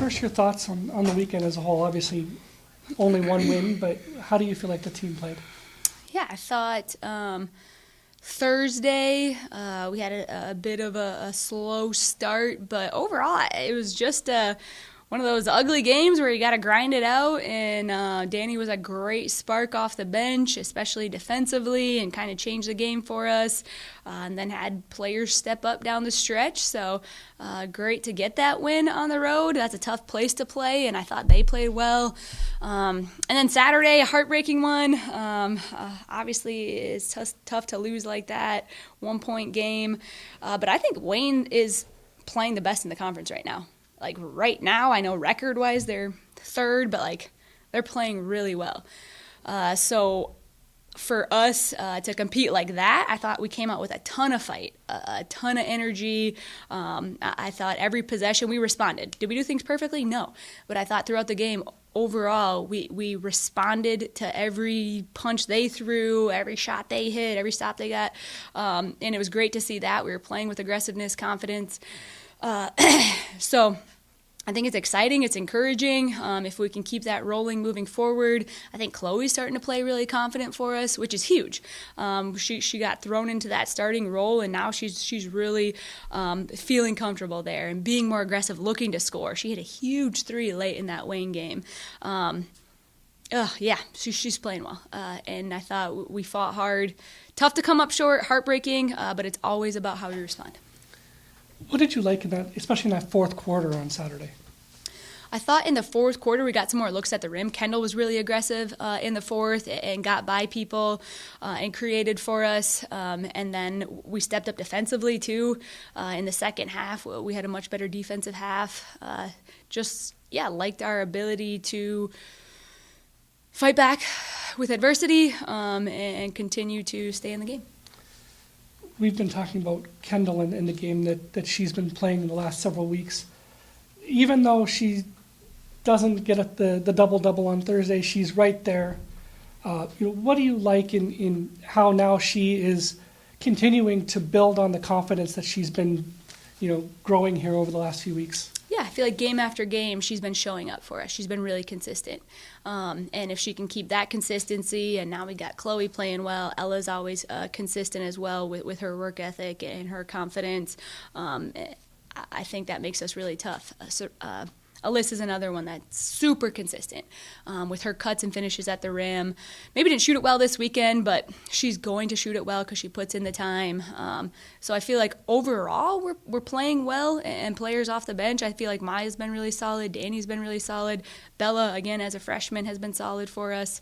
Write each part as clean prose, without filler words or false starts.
first, your thoughts on the weekend as a whole. Obviously, only one win, but how do you feel like the team played? Yeah, I thought Thursday we had a bit of a slow start, but overall it was just one of those ugly games where you got to grind it out, and Danny was a great spark off the bench, especially defensively, and kind of changed the game for us, and then had players step up down the stretch, so great to get that win on the road. That's a tough place to play, and I thought they played well. And then Saturday, a heartbreaking one. Obviously, it's tough to lose like that, 1-point game, but I think Wayne is playing the best in the conference right now. Like right now, I know record-wise they're third, but like they're playing really well. So for us to compete like that, I thought we came out with a ton of fight, a ton of energy. I thought every possession we responded. Did we do things perfectly? No. But I thought throughout the game, overall, we responded to every punch they threw, every shot they hit, every stop they got. And it was great to see that. We were playing with aggressiveness, confidence. So I think it's exciting. It's encouraging. If we can keep that rolling moving forward, I think Chloe's starting to play really confident for us, which is huge. She got thrown into that starting role, and now she's really feeling comfortable there and being more aggressive, looking to score. She hit a huge 3 late in that Wayne game. Yeah, she's playing well. And I thought we fought hard. Tough to come up short, heartbreaking, but it's always about how we respond. What did you like in that, especially in that fourth quarter on Saturday? I thought in the fourth quarter we got some more looks at the rim. Kendall was really aggressive in the fourth and got by people and created for us. And then we stepped up defensively too. In the second half, we had a much better defensive half. Liked our ability to fight back with adversity and continue to stay in the game. We've been talking about Kendall in the game that she's been playing in the last several weeks. Even though she doesn't get the double-double on Thursday, she's right there. What do you like in how now she is continuing to build on the confidence that she's been growing here over the last few weeks? Yeah, I feel like game after game she's been showing up for us. She's been really consistent. And if she can keep that consistency, and now we got Chloe playing well, Ella's always consistent as well with her work ethic and her confidence. I think that makes us really tough. Alyssa's another one that's super consistent with her cuts and finishes at the rim. Maybe didn't shoot it well this weekend, but she's going to shoot it well because she puts in the time. So I feel like overall we're playing well, and players off the bench, I feel like Maya's been really solid, Danny's been really solid. Bella, again, as a freshman, has been solid for us.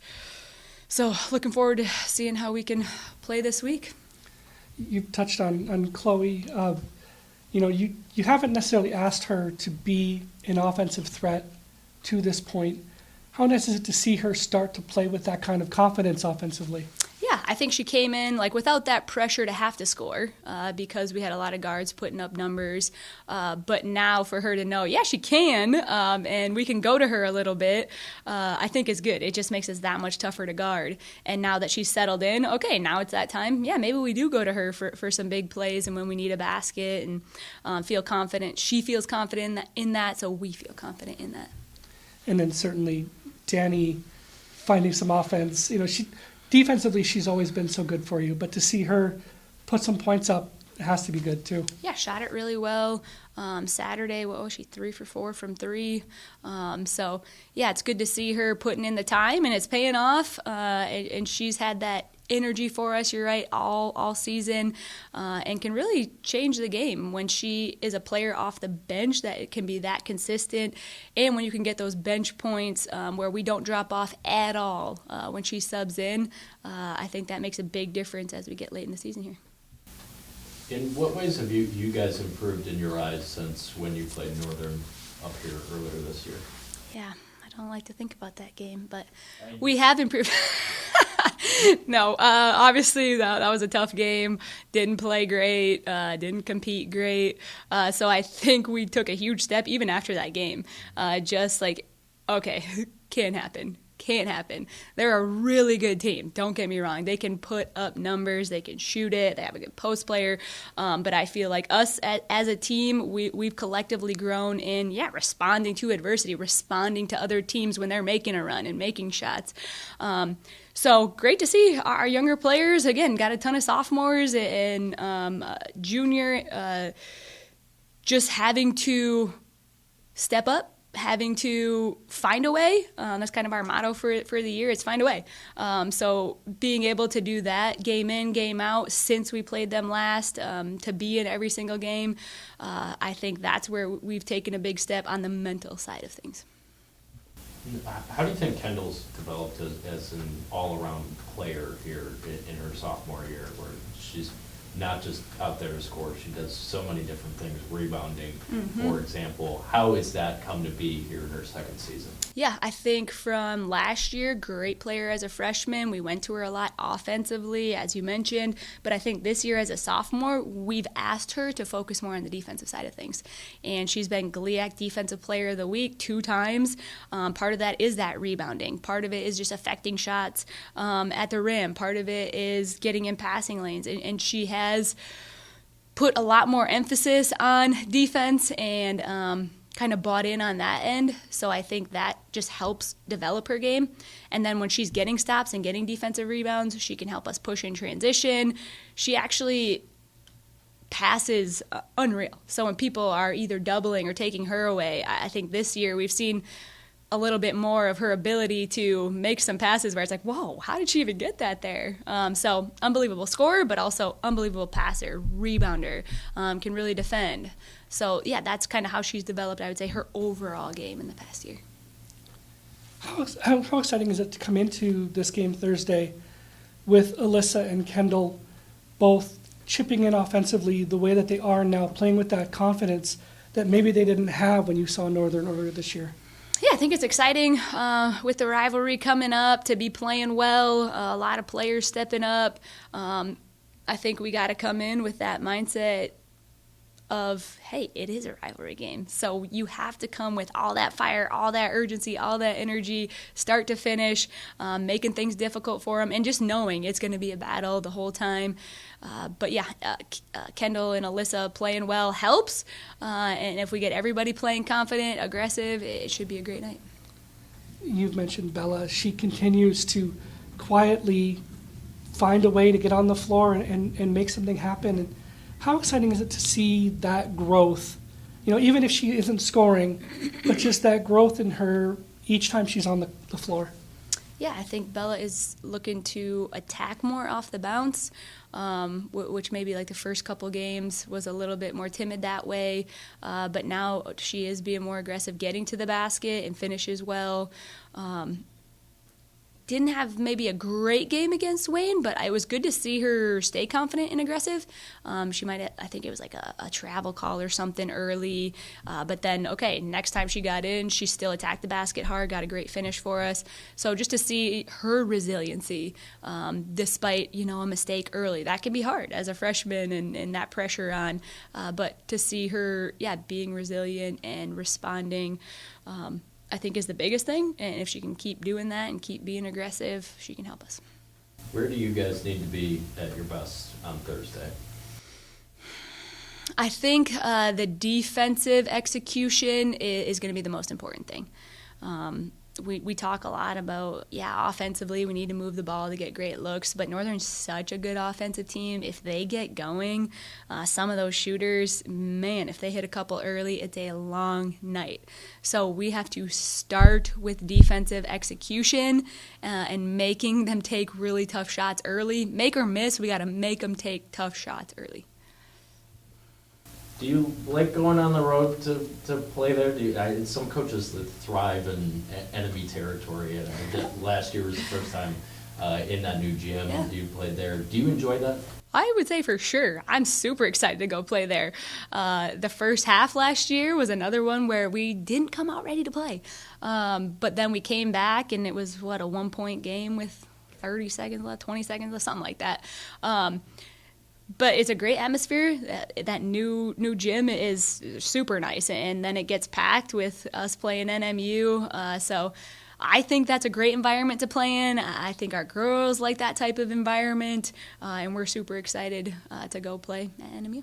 So looking forward to seeing how we can play this week. You touched on Chloe. You haven't necessarily asked her to be an offensive threat to this point. How nice is it to see her start to play with that kind of confidence offensively? Yeah, I think she came in without that pressure to have to score because we had a lot of guards putting up numbers. But now for her to know, yeah, she can, and we can go to her a little bit, I think is good. It just makes us that much tougher to guard. And now that she's settled in, okay, now it's that time. Yeah, maybe we do go to her for some big plays and when we need a basket and feel confident. She feels confident in that, so we feel confident in that. And then certainly Danny finding some offense. Defensively, she's always been so good for you, but to see her put some points up, it has to be good too. Yeah, shot it really well. Saturday, what was she, 3 for 4 from 3? So, yeah, it's good to see her putting in the time, and it's paying off. And she's had that energy for us, you're right, all season, and can really change the game when she is a player off the bench that it can be that consistent, and when you can get those bench points where we don't drop off at all when she subs in. I think that makes a big difference as we get late in the season here. In what ways have you guys improved in your eyes since when you played Northern up here earlier this year? Yeah, I don't like to think about that game, but we have improved. No, obviously that was a tough game. Didn't play great, didn't compete great. So I think we took a huge step even after that game. Okay, can happen. Can't happen. They're a really good team. Don't get me wrong. They can put up numbers. They can shoot it. They have a good post player. But I feel like us as a team, we've collectively grown in, responding to adversity, responding to other teams when they're making a run and making shots. So great to see our younger players. Again, got a ton of sophomores and junior just having to step up, having to find a way. That's kind of our motto for the year, is find a way. So being able to do that game in, game out since we played them last, to be in every single game, I think that's where we've taken a big step on the mental side of things. How do you think Kendall's developed as an all-around player here in her sophomore year, where she's not just out there to score, she does so many different things, rebounding, for example. How has that come to be here in her second season? Yeah, I think from last year, great player as a freshman. We went to her a lot offensively, as you mentioned. But I think this year as a sophomore, we've asked her to focus more on the defensive side of things. And she's been GLIAC Defensive Player of the Week 2 times. Part of that is that rebounding. Part of it is just affecting shots at the rim. Part of it is getting in passing lanes. And she has put a lot more emphasis on defense and kind of bought in on that end. So I think that just helps develop her game. And then when she's getting stops and getting defensive rebounds, she can help us push in transition. She actually passes unreal. So when people are either doubling or taking her away, I think this year we've seen a little bit more of her ability to make some passes where it's like, whoa, how did she even get that there? So unbelievable scorer, but also unbelievable passer, rebounder, can really defend. So, yeah, that's kind of how she's developed, I would say, her overall game in the past year. How exciting is it to come into this game Thursday with Alyssa and Kendall both chipping in offensively the way that they are now, playing with that confidence that maybe they didn't have when you saw Northern earlier this year? Yeah, I think it's exciting with the rivalry coming up to be playing well, a lot of players stepping up. I think we got to come in with that mindset of, hey, it is a rivalry game. So you have to come with all that fire, all that urgency, all that energy, start to finish, making things difficult for them, and just knowing it's going to be a battle the whole time. But yeah, Kendall and Alyssa playing well helps. And if we get everybody playing confident, aggressive, it should be a great night. You've mentioned Bella. She continues to quietly find a way to get on the floor and make something happen. And how exciting is it to see that growth? You know, even if she isn't scoring, but just that growth in her each time she's on the floor. Yeah, I think Bella is looking to attack more off the bounce, which maybe like the first couple games was a little bit more timid that way. But now she is being more aggressive, getting to the basket and finishes well. Didn't have maybe a great game against Wayne, but it was good to see her stay confident and aggressive. She might have, I think it was like a travel call or something early. But then, okay, next time she got in, she still attacked the basket hard, got a great finish for us. So just to see her resiliency, despite, a mistake early, that can be hard as a freshman and that pressure on. But to see her, being resilient and responding, I think is the biggest thing, and if she can keep doing that and keep being aggressive, she can help us. Where do you guys need to be at your best on Thursday? I think the defensive execution is going to be the most important thing. We talk a lot about, offensively, we need to move the ball to get great looks, but Northern's such a good offensive team. If they get going, some of those shooters, man, if they hit a couple early, it's a long night. So we have to start with defensive execution and making them take really tough shots early. Make or miss, we got to make them take tough shots early. Do you like going on the road to play there? Some coaches that thrive in enemy territory. And last year was the first time in that new gym you played there. Do you enjoy that? I would say for sure. I'm super excited to go play there. The first half last year was another one where we didn't come out ready to play. But then we came back, and it was, a 1-point game with 30 seconds left, 20 seconds left, something like that. But it's a great atmosphere. That new gym is super nice, and then it gets packed with us playing NMU. So I think that's a great environment to play in. I think our girls like that type of environment, and we're super excited to go play at NMU.